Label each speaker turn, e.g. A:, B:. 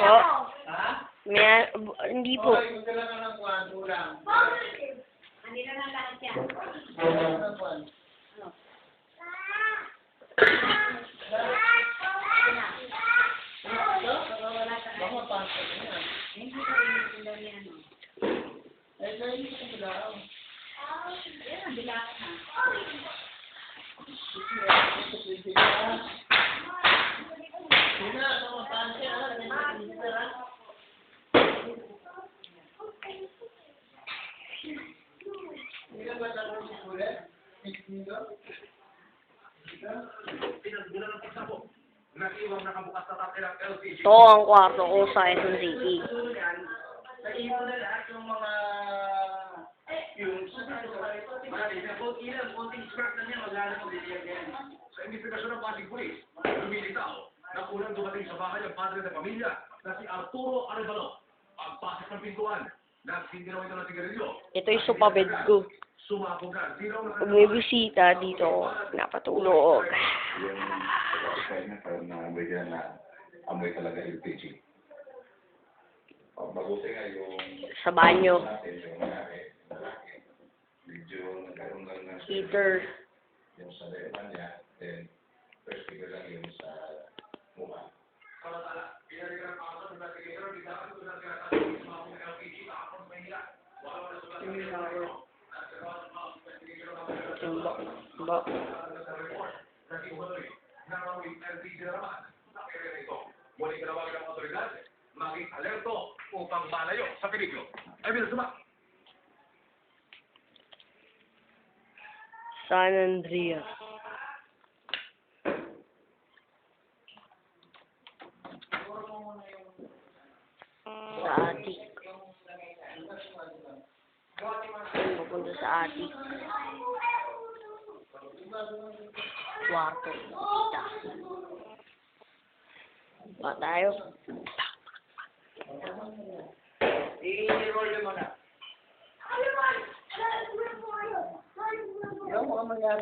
A: Po?
B: Ha?
A: Hindi po.
B: Okay, magdala ka ng kwan, ulam.
C: Hindi na lang lahat yan.
B: Magdala ka ng kwan. Baka mapasok na yan.
C: Hindi ko rin daw niya, ano.
B: Eh, kaya hindi ko bilaw.
C: Yan, ang bilang ha.
B: Hindi na, kamutaan siya. Hindi ka ba tapos si Kuya? Dito?
A: Ito ang kwarto ko sa Quezon City.
B: Naiwan na lahat yung mga konting scrap na niya, maglalaro ng bibigyan yan.
D: Sa investigasyon ng Pasig Police, lumilitaw na unang dumating sa bahay ang padre ng pamilya na si Arturo Arevalo. Pagpasok ng pintuan, nagsindi raw ito ng sigarilyo.
A: Ito yung supabed ko.
D: Sumabog na, sino ang
A: Pag may bisita dito, napatulog.
E: Yung pagkakain na parang nabigyan na amoy talaga LPG. Mabuti nga yung
A: Sa banyo.
E: natin yung nangyari, malaki. Medyo nagkaroon lang ng
A: Heater.
E: yung sa leban niya, then first figure lang yung sa mukha.
D: Samantala, pinarigan ang mga investigator, biglaan ko na sinasabi ng mga kung LPG na ako sa Manila. Wala wala sa mga Muling tinawagan ng otoridad, maging alerto upang malayo sa peligro. Ay, binasama!
A: San Andreas. Sa atik. Pupunta sa atik. Kwarto. Kita. Pa tayo.
B: I-roll mo na. Yung mga mangyari.